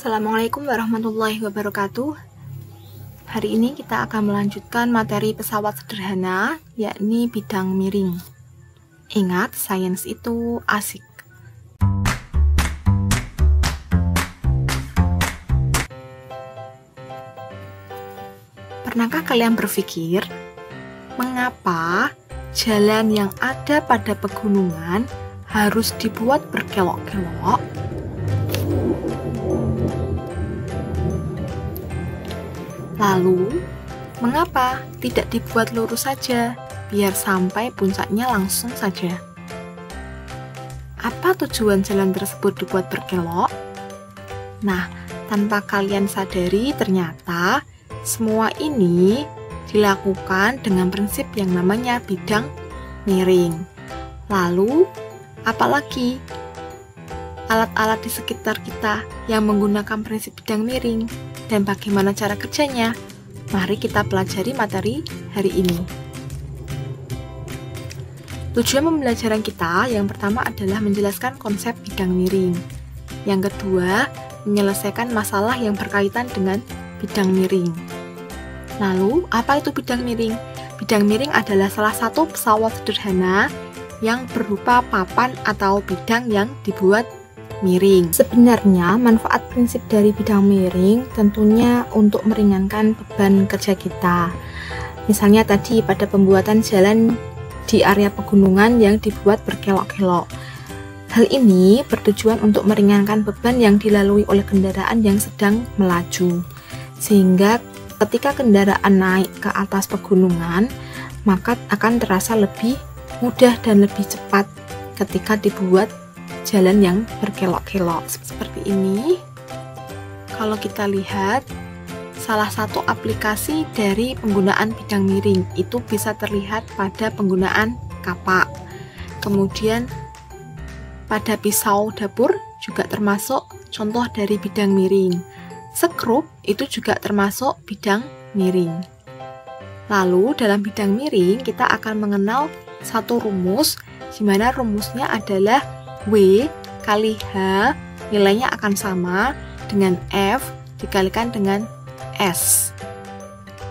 Assalamualaikum warahmatullahi wabarakatuh. Hari ini kita akan melanjutkan materi pesawat sederhana, yakni bidang miring. Ingat, sains itu asik. Pernahkah kalian berpikir, mengapa jalan yang ada pada pegunungan harus dibuat berkelok-kelok? Lalu, mengapa tidak dibuat lurus saja, biar sampai puncaknya langsung saja? Apa tujuan jalan tersebut dibuat berkelok? Nah, tanpa kalian sadari, ternyata semua ini dilakukan dengan prinsip yang namanya bidang miring. Lalu, apalagi alat-alat di sekitar kita yang menggunakan prinsip bidang miring? Dan bagaimana cara kerjanya? Mari kita pelajari materi hari ini. Tujuan pembelajaran kita yang pertama adalah menjelaskan konsep bidang miring. Yang kedua, menyelesaikan masalah yang berkaitan dengan bidang miring. Lalu, apa itu bidang miring? Bidang miring adalah salah satu pesawat sederhana yang berupa papan atau bidang yang dibuat miring. Sebenarnya manfaat prinsip dari bidang miring tentunya untuk meringankan beban kerja kita. Misalnya tadi pada pembuatan jalan di area pegunungan yang dibuat berkelok-kelok. Hal ini bertujuan untuk meringankan beban yang dilalui oleh kendaraan yang sedang melaju. Sehingga ketika kendaraan naik ke atas pegunungan, maka akan terasa lebih mudah dan lebih cepat ketika dibuat jalan yang berkelok-kelok seperti ini. Kalau kita lihat, salah satu aplikasi dari penggunaan bidang miring itu bisa terlihat pada penggunaan kapak. Kemudian pada pisau dapur juga termasuk contoh dari bidang miring. Skrup itu juga termasuk bidang miring. Lalu dalam bidang miring kita akan mengenal satu rumus, di mana rumusnya adalah W kali H, nilainya akan sama dengan F dikalikan dengan S.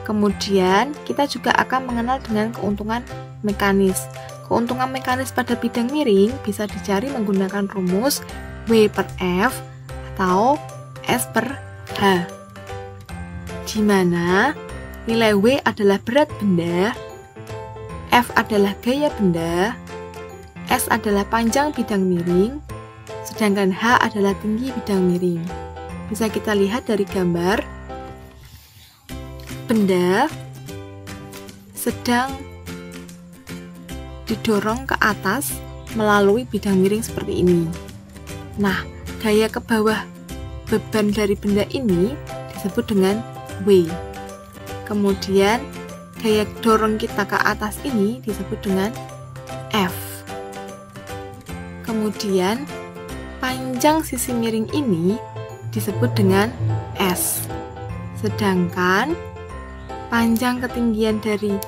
Kemudian kita juga akan mengenal dengan keuntungan mekanis. Keuntungan mekanis pada bidang miring bisa dicari menggunakan rumus W per F atau S per H, di mana nilai W adalah berat benda, F adalah gaya benda, S adalah panjang bidang miring, sedangkan H adalah tinggi bidang miring. Bisa kita lihat dari gambar, benda sedang didorong ke atas melalui bidang miring seperti ini. Nah, gaya ke bawah beban dari benda ini disebut dengan W. Kemudian, gaya dorong kita ke atas ini disebut dengan F. Kemudian, panjang sisi miring ini disebut dengan S. Sedangkan, panjang ketinggian dari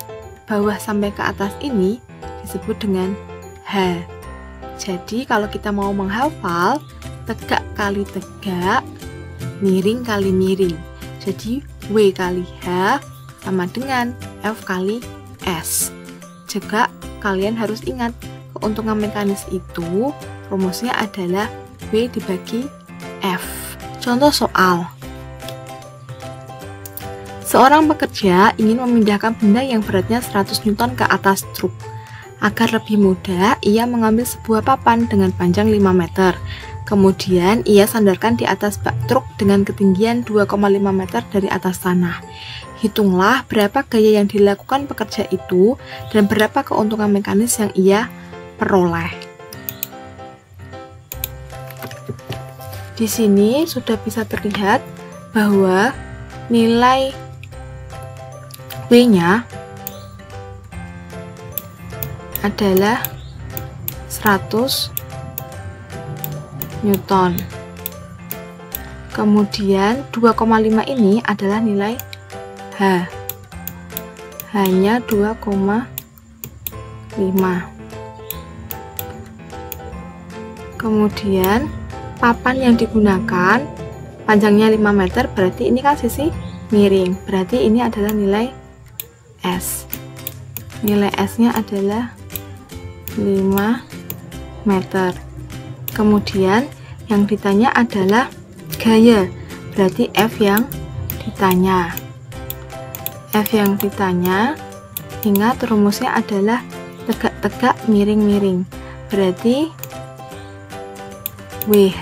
bawah sampai ke atas ini disebut dengan H. Jadi, kalau kita mau menghafal, tegak kali tegak, miring kali miring. Jadi, W kali H sama dengan F kali S. Juga, kalian harus ingat, keuntungan mekanis itu rumusnya adalah W dibagi F. Contoh soal. Seorang pekerja ingin memindahkan benda yang beratnya 100 Newton ke atas truk. Agar lebih mudah, ia mengambil sebuah papan dengan panjang 5 meter. Kemudian, ia sandarkan di atas bak truk dengan ketinggian 2,5 meter dari atas tanah. Hitunglah berapa gaya yang dilakukan pekerja itu dan berapa keuntungan mekanis yang ia peroleh. Di sini sudah bisa terlihat bahwa nilai W-nya adalah 100 Newton. Kemudian 2,5 ini adalah nilai H. Hanya 2,5. Kemudian papan yang digunakan panjangnya 5 meter, berarti ini kan sisi miring, berarti ini adalah nilai S. Nilai S nya adalah 5 meter. Kemudian yang ditanya adalah gaya, berarti F yang ditanya. F yang ditanya, ingat rumusnya adalah tegak-tegak miring-miring, berarti WH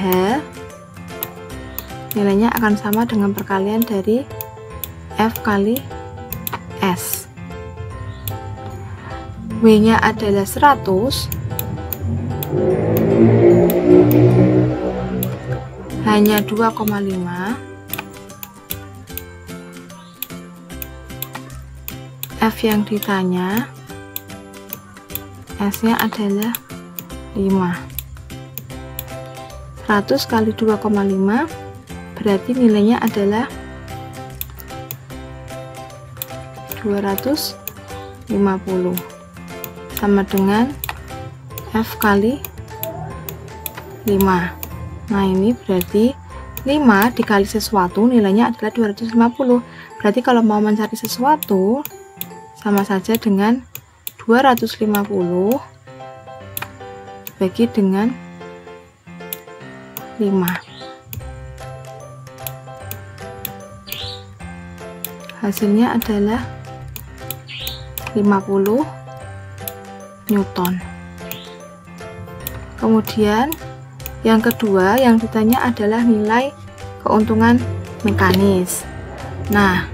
nilainya akan sama dengan perkalian dari F kali S. W nya adalah 100, hanya 2,5. F yang ditanya, S nya adalah 5. 100 kali 2,5 berarti nilainya adalah 250, sama dengan F kali 5. Nah, ini berarti 5 dikali sesuatu nilainya adalah 250. Berarti kalau mau mencari sesuatu sama saja dengan 250 dibagi dengan 5. Hasilnya adalah 50 Newton. Kemudian yang kedua yang ditanya adalah nilai keuntungan mekanis. Nah,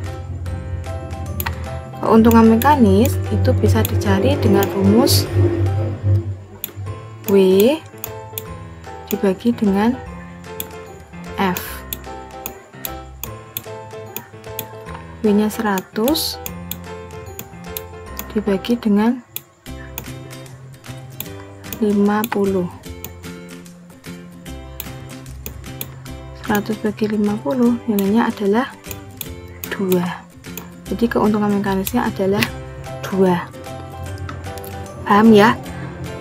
keuntungan mekanis itu bisa dicari dengan rumus W dibagi dengan F. W nya 100 dibagi dengan 50. 100 bagi 50 nilainya adalah 2. Jadi keuntungan mekanisnya adalah 2. Paham ya?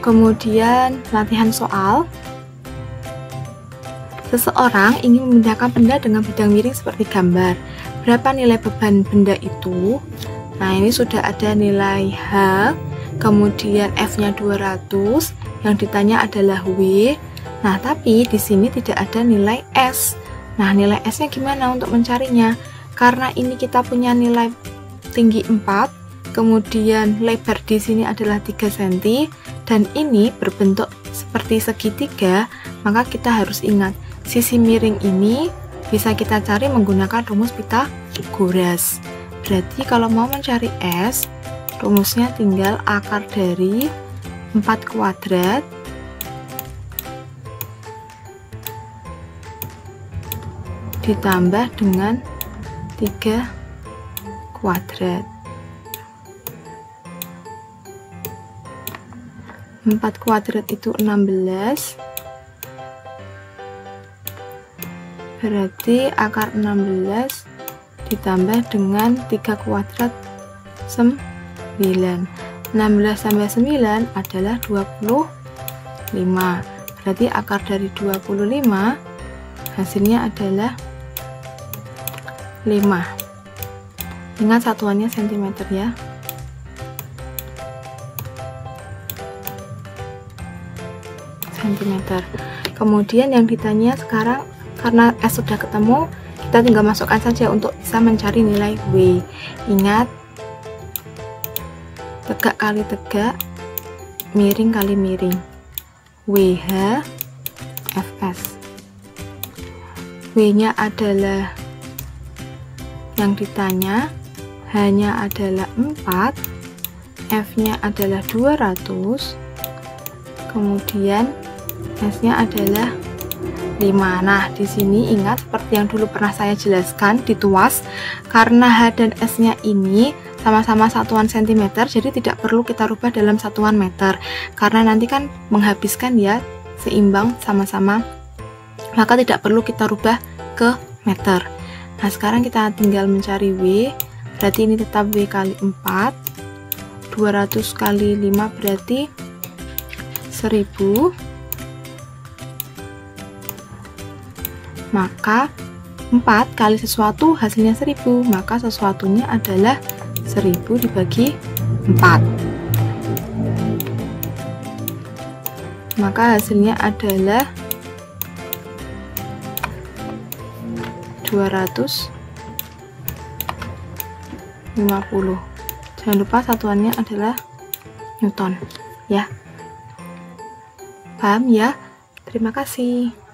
Kemudian latihan soal. Seseorang ingin memindahkan benda dengan bidang miring seperti gambar. Berapa nilai beban benda itu? Nah, ini sudah ada nilai H, kemudian F-nya 200, yang ditanya adalah W. Nah, tapi di sini tidak ada nilai S. Nah, nilai S-nya gimana untuk mencarinya? Karena ini kita punya nilai tinggi 4, kemudian lebar di sini adalah 3 cm, dan ini berbentuk seperti segitiga, maka kita harus ingat, sisi miring ini bisa kita cari menggunakan rumus Pythagoras. Berarti kalau mau mencari S, rumusnya tinggal akar dari 4 kuadrat ditambah dengan 3 kuadrat. 4 kuadrat itu 16, berarti akar 16 ditambah dengan 3 kuadrat 9. 16 tambah 9 adalah 25, berarti akar dari 25 hasilnya adalah 5. Ingat satuannya cm ya. Cm. Kemudian yang ditanya sekarang, karena S sudah ketemu, kita tinggal masukkan saja untuk bisa mencari nilai W. Ingat, tegak kali tegak, miring kali miring. WH FS. W nya adalah yang ditanya, H-nya adalah 4, F-nya adalah 200, kemudian S-nya adalah 5. Nah, di sini ingat seperti yang dulu pernah saya jelaskan di tuas, karena H dan S-nya ini sama-sama satuan cm, jadi tidak perlu kita rubah dalam satuan meter, karena nanti kan menghabiskan ya, seimbang sama-sama, maka tidak perlu kita rubah ke meter. Nah, sekarang kita tinggal mencari W, berarti ini tetap W kali 4, 200 kali 5 berarti 1000, maka 4 kali sesuatu hasilnya 1000, maka sesuatunya adalah 1000 dibagi 4. Maka hasilnya adalah 250. Jangan lupa satuannya adalah Newton, ya. Paham ya? Terima kasih.